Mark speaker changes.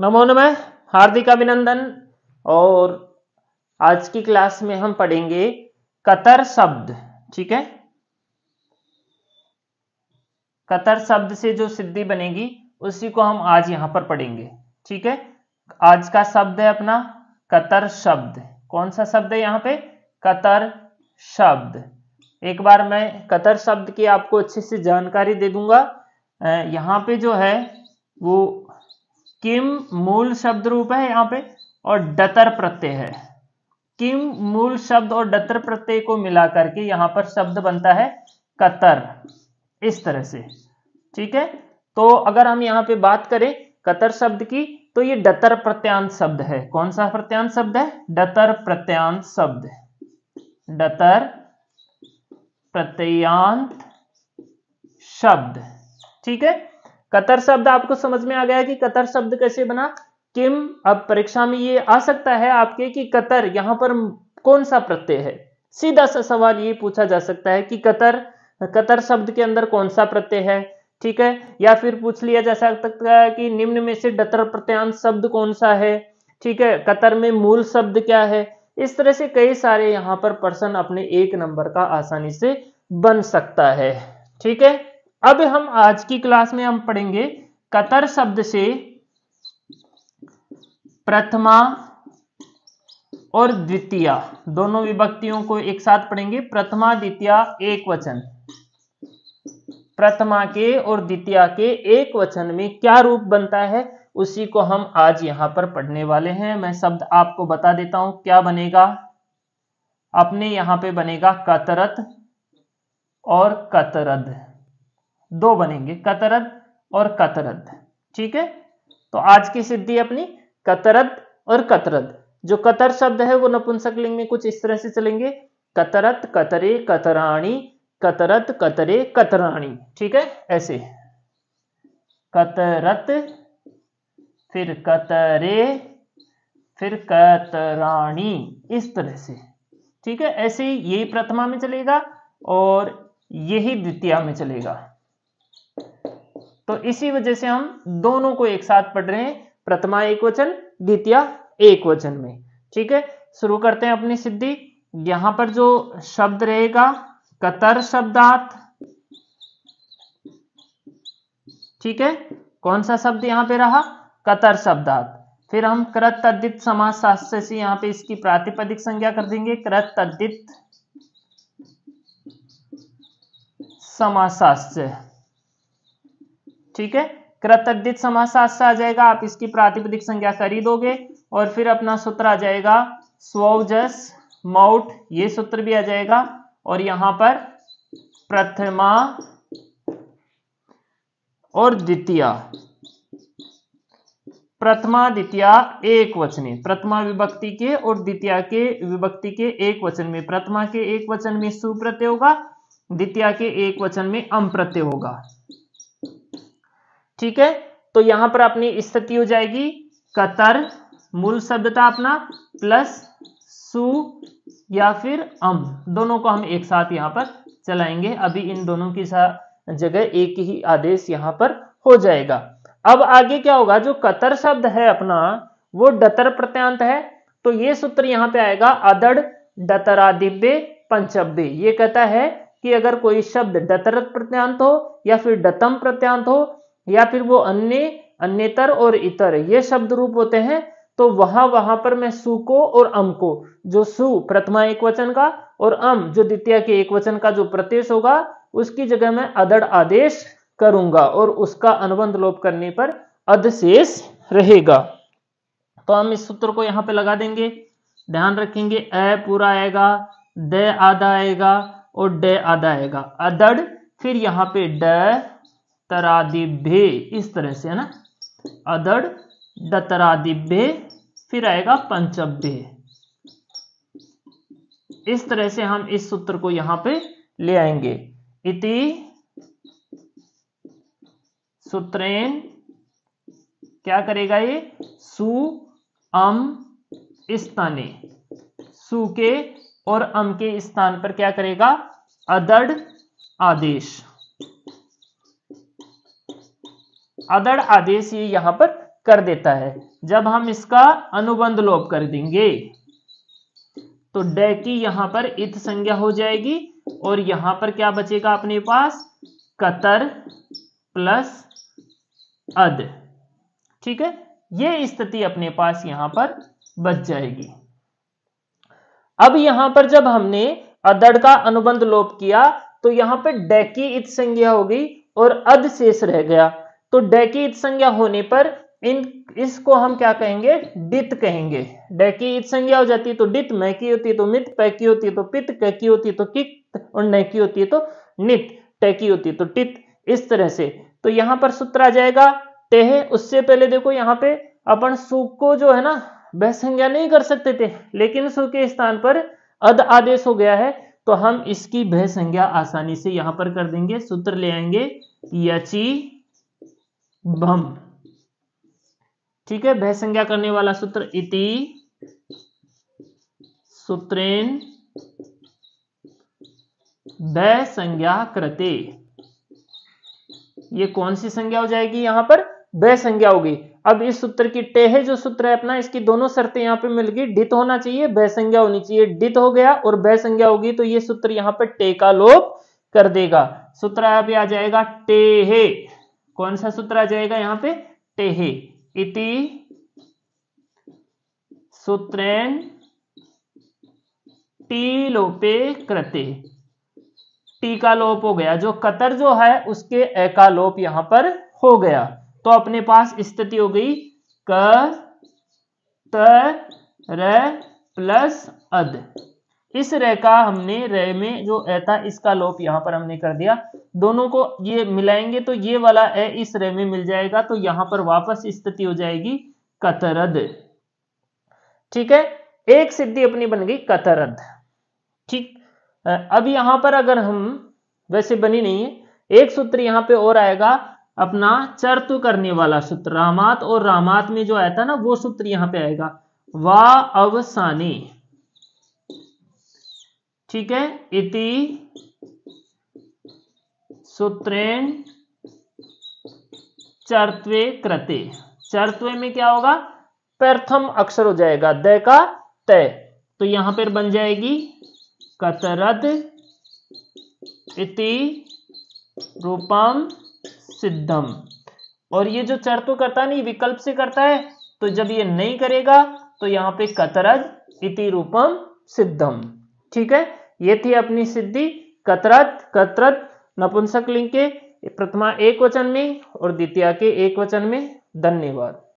Speaker 1: नमो नमः, हार्दिक अभिनंदन। और आज की क्लास में हम पढ़ेंगे कतर शब्द। ठीक है, कतर शब्द से जो सिद्धि बनेगी उसी को हम आज यहां पर पढ़ेंगे। ठीक है, आज का शब्द है अपना कतर शब्द। कौन सा शब्द है यहाँ पे? कतर शब्द। एक बार मैं कतर शब्द की आपको अच्छे से जानकारी दे दूंगा। यहाँ पे जो है वो किम मूल शब्द रूप है यहाँ पे, और डतर प्रत्यय है। किम मूल शब्द और डतर प्रत्यय को मिला करके यहाँ पर शब्द बनता है कतर, इस तरह से। ठीक है, तो अगर हम यहाँ पे बात करें कतर शब्द की, तो ये डतर प्रत्यांत शब्द है। कौन सा प्रत्यांत शब्द है? डतर प्रत्यांत शब्द। डतर प्रत्यांत शब्द। ठीक है, कतर शब्द आपको समझ में आ गया कि कतर शब्द कैसे बना। किम, अब परीक्षा में ये आ सकता है आपके कि कतर यहां पर कौन सा प्रत्यय है। सीधा सा सवाल ये पूछा जा सकता है कि कतर शब्द के अंदर कौन सा प्रत्यय है। ठीक है, या फिर पूछ लिया जा सकता है कि निम्न में से डतर प्रत्यांत शब्द कौन सा है। ठीक है, कतर में मूल शब्द क्या है। इस तरह से कई सारे यहाँ पर प्रश्न अपने एक नंबर का आसानी से बन सकता है। ठीक है, अब हम आज की क्लास में हम पढ़ेंगे कतर शब्द से प्रथमा और द्वितीया दोनों विभक्तियों को एक साथ पढ़ेंगे। प्रथमा द्वितीया एक वचन, प्रथमा के और द्वितीया के एक वचन में क्या रूप बनता है उसी को हम आज यहां पर पढ़ने वाले हैं। मैं शब्द आपको बता देता हूं क्या बनेगा। अपने यहां पे बनेगा कतरत और कतरद, दो बनेंगे, कतरद और कतरद। ठीक है, तो आज की सिद्धि अपनी कतरद और कतरद। जो कतर शब्द है वो नपुंसकलिंग में कुछ इस तरह से चलेंगे, कतरत, कतरे, कतराणी, कतरत, कतरे, कतराणी। ठीक है, ऐसे कतरत, फिर कतरे, फिर कतराणी, इस तरह से। ठीक है, ऐसे ही यही प्रथमा में चलेगा और यही द्वितीया में चलेगा। तो इसी वजह से हम दोनों को एक साथ पढ़ रहे हैं, प्रथमा एक वचन, द्वितीया एक वचन में। ठीक है, शुरू करते हैं अपनी सिद्धि। यहां पर जो शब्द रहेगा कतर शब्दात। ठीक है, कौन सा शब्द यहां पे रहा? कतर शब्दात। फिर हम कृत तद्धित समास शास्त्र से यहां पे इसकी प्रातिपदिक संज्ञा कर देंगे, कृत तद्धित समास शास्त्र। ठीक है, कृत तद्धित समास शास्त्र आ जाएगा, आप इसकी प्रातिपदिक संज्ञा कर ही दोगे। और फिर अपना सूत्र आ जाएगा स्वौजस मौट, ये सूत्र भी आ जाएगा। और यहां पर प्रथमा और द्वितीया, प्रथमा द्वितीया एक वचने, प्रथमा विभक्ति के और द्वितीया के विभक्ति के एक वचन में, प्रथमा के एक वचन में सु प्रत्यय होगा, द्वितीया के एक वचन में अम प्रत्यय होगा। ठीक है, तो यहां पर अपनी स्थिति हो जाएगी कतर मूल शब्द था अपना, प्लस सु या फिर अम, दोनों को हम एक साथ यहां पर चलाएंगे। अभी इन दोनों की जगह एक ही आदेश यहां पर हो जाएगा। अब आगे क्या होगा? जो कतर शब्द है अपना वो डतर प्रत्यांत है, तो ये सूत्र यहां पे आएगा अदड़ डतरादिव्य पंचव्य। ये कहता है कि अगर कोई शब्द डतरत प्रत्यांत हो या फिर डतम प्रत्यांत हो या फिर वो अन्य, अन्यतर और इतर ये शब्द रूप होते हैं, तो वहां पर मैं सु को और अम को, जो सु प्रथमा एक वचन का और अम जो द्वितीय के एक वचन का जो प्रत्यय होगा उसकी जगह मैं अदड़ आदेश करूंगा और उसका अनुबंध लोप करने पर अध शेष रहेगा। तो हम इस सूत्र को यहां पे लगा देंगे। ध्यान रखेंगे, अ पूरा आएगा, द आधा आएगा और ड आधा आएगा। अदड़, फिर यहां पे ड तरादिभ्य, इस तरह से है ना, अदड़ डतरादिभ्य, फिर आएगा पंचभ्य। इस तरह से हम इस सूत्र को यहां पे ले आएंगे। इति सूत्रेन, क्या करेगा ये? सु अम स्थाने, सु के और अम के स्थान पर क्या करेगा? अदड़ आदेश, अदड़ आदेश ये यहां पर कर देता है। जब हम इसका अनुबंध लोप कर देंगे तो डे की यहां पर इत संज्ञा हो जाएगी और यहां पर क्या बचेगा अपने पास, कतर प्लस अद। ठीक है, ये स्थिति अपने पास यहां पर बच जाएगी। अब यहां पर जब हमने अदड़ का अनुबंध लोप किया तो यहां पर डे की इत संज्ञा हो गई और अद शेष रह गया। तो डे की इत संज्ञा होने पर इसको हम क्या कहेंगे, डित कहेंगे। डे की इत संज्ञा हो जाती है तो डित, मै की होती है तो मित, पै की होती है तो पित, कै की होती है तो कित और नै की होती है तो नित, टे की होती है तो टित। इस तरह से तो यहां पर सूत्र आ जाएगा टेह। उससे पहले देखो यहां पे अपन सु को जो है ना वह संज्ञा नहीं कर सकते थे, लेकिन सु के स्थान पर अद आदेश हो गया है तो हम इसकी भय संज्ञा आसानी से यहां पर कर देंगे। सूत्र ले आएंगे यची भम। ठीक है, भय संज्ञा करने वाला सूत्र इति सूत्रेन भय संज्ञा कृते। ये कौन सी संज्ञा हो जाएगी, यहां पर भय संज्ञा होगी। अब इस सूत्र की टेह जो सूत्र है अपना, इसकी दोनों शर्तें यहां पे मिल गई। डित होना चाहिए, भय संज्ञा होनी चाहिए। डित हो गया और भय संज्ञा होगी तो ये सूत्र यहां पर टे का लोप कर देगा। सूत्र अभी आ जाएगा टेहे। कौन सा सूत्र आ जाएगा यहां पे, टेहे। इति सूत्रेन टी लोपे कृते। टी का लोप हो गया, जो कतर जो है उसके ए का लोप यहां पर हो गया। तो अपने पास स्थिति हो गई क त र प्लस अद। इस रे का हमने रे में जो ए था इसका लोप यहां पर हमने कर दिया। दोनों को ये मिलाएंगे तो ये वाला ए इस रे में मिल जाएगा तो यहां पर वापस स्थिति हो जाएगी कतरद। ठीक है, एक सिद्धि अपनी बन गई कतरद। ठीक, अब यहां पर अगर हम, वैसे बनी नहीं है, एक सूत्र यहां पे और आएगा अपना चर्तु करने वाला सूत्र। रामात और रामात में जो आया था ना वो सूत्र यहां पे आएगा वा अवसाने। ठीक है, इति सूत्रेण चर्त्वे कृते। चर्त्वे में क्या होगा, प्रथम अक्षर हो जाएगा द का तय, तो यहां पर बन जाएगी कतरद इति रूपम सिद्धम। और ये जो चर्तु करता नहीं विकल्प से करता है, तो जब ये नहीं करेगा तो यहां पे कतरद इति रूपम सिद्धम। ठीक है, ये थी अपनी सिद्धि कतरद। कतरद नपुंसक लिंग के प्रथमा एक वचन में और द्वितीया के एक वचन में। धन्यवाद।